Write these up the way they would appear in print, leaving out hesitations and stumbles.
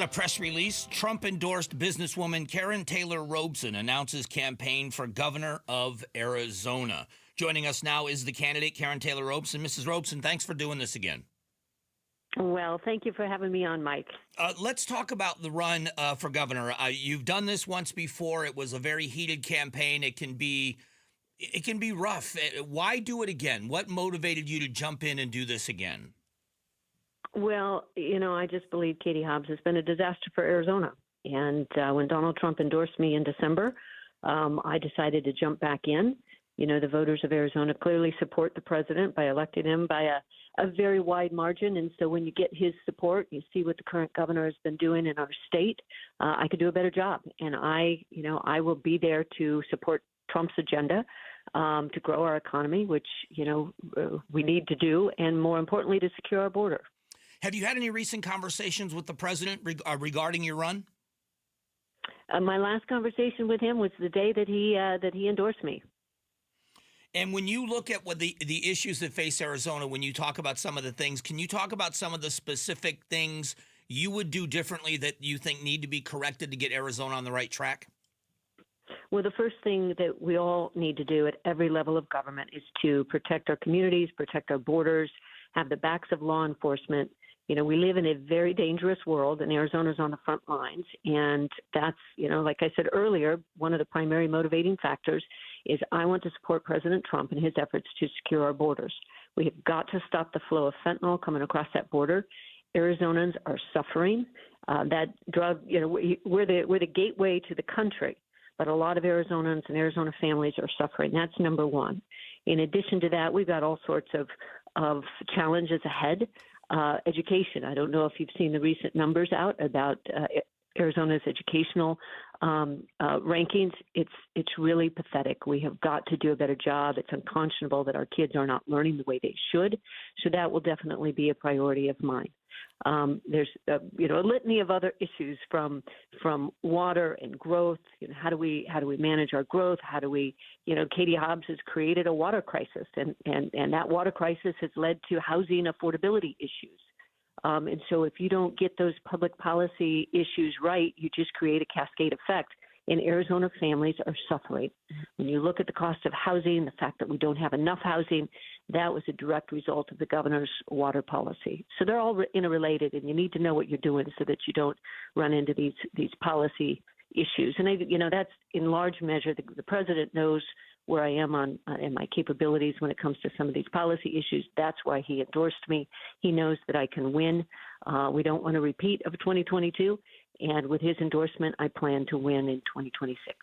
A press release, Trump-endorsed businesswoman Karrin Taylor Robson announces campaign for governor of Arizona. Joining us now is the candidate, Karrin Taylor Robson. Mrs. Robson, thanks for doing this again. Well, thank you for having me on, Mike. Let's talk about the run for governor. You've done this once before. It was a very heated campaign. It can be rough. Why do it again? What motivated you to jump in and do this again? Well, I just believe Katie Hobbs has been a disaster for Arizona. And when Donald Trump endorsed me in December, I decided to jump back in. The voters of Arizona clearly support the president by electing him by a very wide margin. And so when you get his support, you see what the current governor has been doing in our state. I could do a better job. And I will be there to support Trump's agenda to grow our economy, which, we need to do, and more importantly, to secure our border. Have you had any recent conversations with the president regarding your run? My last conversation with him was the day that he endorsed me. And when you look at what the issues that face Arizona, when you talk about some of the things, can you talk about some of the specific things you would do differently that you think need to be corrected to get Arizona on the right track? Well, the first thing that we all need to do at every level of government is to protect our communities, protect our borders, have the backs of law enforcement. We live in a very dangerous world, and Arizona's on the front lines. And that's, like I said earlier, one of the primary motivating factors is I want to support President Trump in his efforts to secure our borders. We have got to stop the flow of fentanyl coming across that border. Arizonans are suffering. That drug, we're the gateway to the country, but a lot of Arizonans and Arizona families are suffering. That's number one. In addition to that, we've got all sorts of challenges ahead. Education. I don't know if you've seen the recent numbers out about Arizona's educational rankings. It's really pathetic. We have got to do a better job. It's unconscionable that our kids are not learning the way they should. So that will definitely be a priority of mine. There's a litany of other issues from water and growth. How do we manage our growth? How do we Katie Hobbs has created a water crisis, and that water crisis has led to housing affordability issues. And so if you don't get those public policy issues right, you just create a cascade effect. And Arizona families are suffering. When you look at the cost of housing, the fact that we don't have enough housing, that was a direct result of the governor's water policy. So they're all interrelated, and you need to know what you're doing so that you don't run into these policy issues. And that's in large measure the president knows where I am in my capabilities when it comes to some of these policy issues. That's why he endorsed me. He knows that I can win. We don't want a repeat of 2022. And with his endorsement, I plan to win in 2026.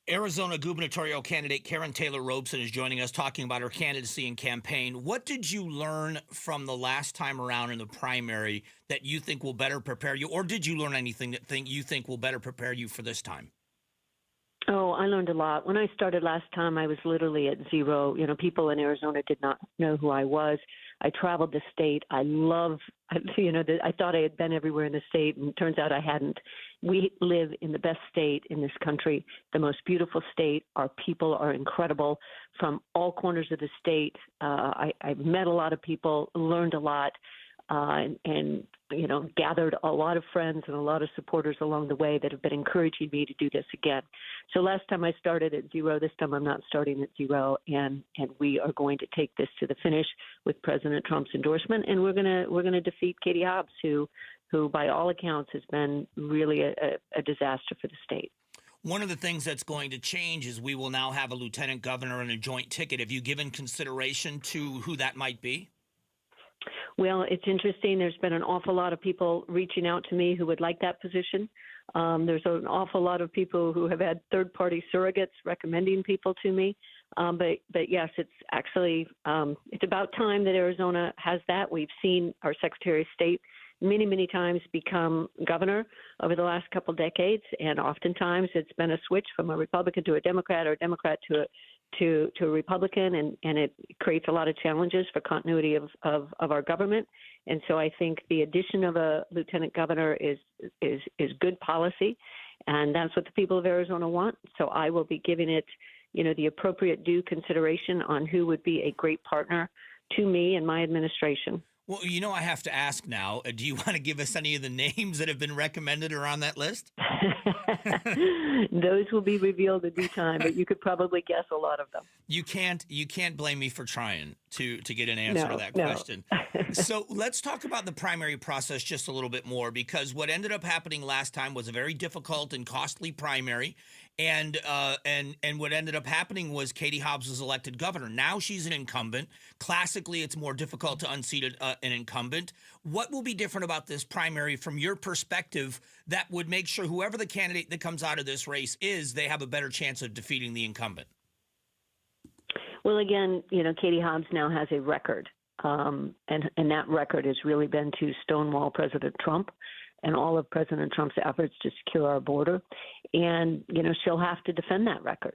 Arizona gubernatorial candidate Karrin Taylor Robson is joining us talking about her candidacy and campaign. What did you learn from the last time around in the primary that you think will better prepare you? Or did you learn anything that you think will better prepare you for this time? Oh, I learned a lot. When I started last time, I was literally at zero. People in Arizona did not know who I was. I traveled the state. I thought I had been everywhere in the state, and it turns out I hadn't. We live in the best state in this country, the most beautiful state. Our people are incredible from all corners of the state. I've met a lot of people, learned a lot, and gathered a lot of friends and a lot of supporters along the way that have been encouraging me to do this again. So last time I started at zero. This time I'm not starting at zero, and we are going to take this to the finish with President Trump's endorsement, and we're gonna defeat Katie Hobbs, who by all accounts has been really a disaster for the state. One of the things that's going to change is we will now have a lieutenant governor and a joint ticket. Have you given consideration to who that might be? Well, it's interesting. There's been an awful lot of people reaching out to me who would like that position. There's an awful lot of people who have had third-party surrogates recommending people to me. But yes, it's actually it's about time that Arizona has that. We've seen our Secretary of State many times become governor over the last couple decades, and oftentimes it's been a switch from a Republican to a Democrat or a Democrat to a Republican, and it creates a lot of challenges for continuity of our government. And so I think the addition of a lieutenant governor is good policy, and that's what the people of Arizona want. So I will be giving it, the appropriate due consideration on who would be a great partner to me and my administration. Well, I have to ask now. Do you want to give us any of the names that have been recommended or on that list? Those will be revealed in due time, but you could probably guess a lot of them. You can't blame me for trying to get an answer to that No. question. So let's talk about the primary process just a little bit more, because what ended up happening last time was a very difficult and costly primary. And what ended up happening was Katie Hobbs was elected governor. Now she's an incumbent. Classically, it's more difficult to unseat an incumbent. What will be different about this primary from your perspective that would make sure whoever the candidate that comes out of this race is, they have a better chance of defeating the incumbent? Well, again, Katie Hobbs now has a record, and that record has really been to stonewall President Trump and all of President Trump's efforts to secure our border. And, she'll have to defend that record.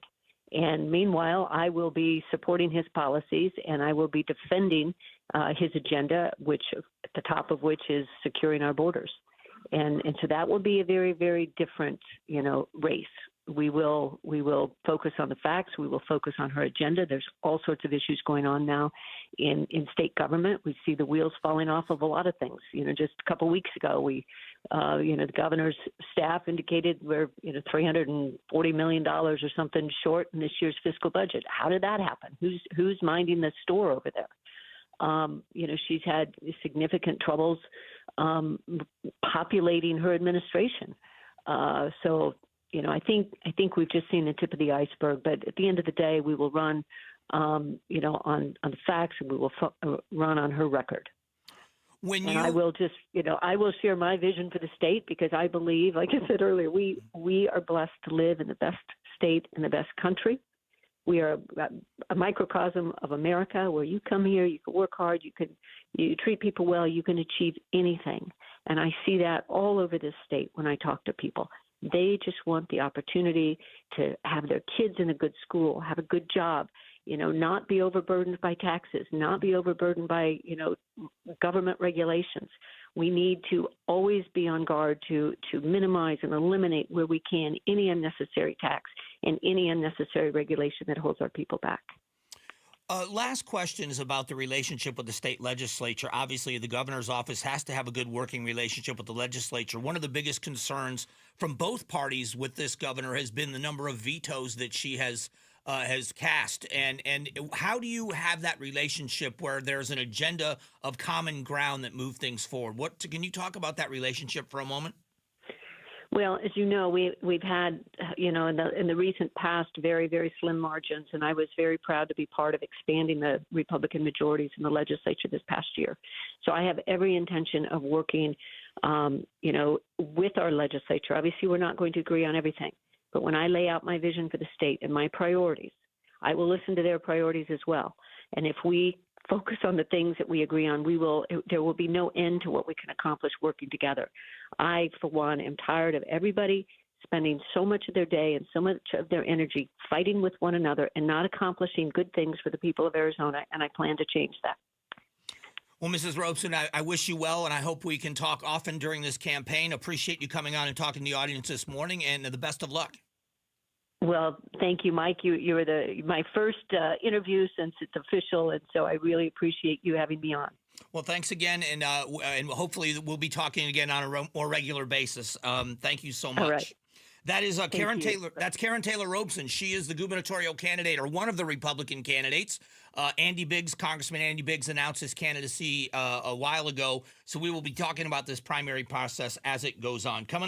And meanwhile, I will be supporting his policies, and I will be defending his agenda, which at the top of which is securing our borders. And so that will be a very, very different, race. We will focus on the facts. We will focus on her agenda. There's all sorts of issues going on now in state government. We see the wheels falling off of a lot of things. Just a couple of weeks ago, the governor's staff indicated we're $340 million or something short in this year's fiscal budget. How did that happen? Who's minding the store over there? She's had significant troubles populating her administration. So I think we've just seen the tip of the iceberg. But at the end of the day, we will run, on the facts, and we will run on her record. I will just, I will share my vision for the state, because I believe, like I said earlier, we are blessed to live in the best state in the best country. We are a microcosm of America, where you come here, you can work hard, you treat people well, you can achieve anything. And I see that all over this state when I talk to people. They just want the opportunity to have their kids in a good school, have a good job, not be overburdened by taxes, not be overburdened by, government regulations. We need to always be on guard to minimize and eliminate where we can any unnecessary tax and any unnecessary regulation that holds our people back. Last question is about the relationship with the state legislature. Obviously, the governor's office has to have a good working relationship with the legislature. One of the biggest concerns from both parties with this governor has been the number of vetoes that she has cast. And how do you have that relationship where there's an agenda of common ground that move things forward? Can you talk about that relationship for a moment? Well, as you know, we've had, in the recent past, very, very slim margins, and I was very proud to be part of expanding the Republican majorities in the legislature this past year. So I have every intention of working, with our legislature. Obviously, we're not going to agree on everything, but when I lay out my vision for the state and my priorities, I will listen to their priorities as well. And if we focus on the things that we agree on, there will be no end to what we can accomplish working together. I, for one, am tired of everybody spending so much of their day and so much of their energy fighting with one another and not accomplishing good things for the people of Arizona, and I plan to change that. Well, Mrs. Robson, I wish you well, and I hope we can talk often during this campaign. Appreciate you coming on and talking to the audience this morning, and the best of luck. Well, thank you, Mike. You were my first interview since it's official, and so I really appreciate you having me on. Well, thanks again, and hopefully we'll be talking again on a more regular basis. Thank you so much. All right. That is Karrin Taylor. That's Karrin Taylor Robson. She is the gubernatorial candidate, or one of the Republican candidates. Congressman Andy Biggs announced his candidacy a while ago, so we will be talking about this primary process as it goes on. Coming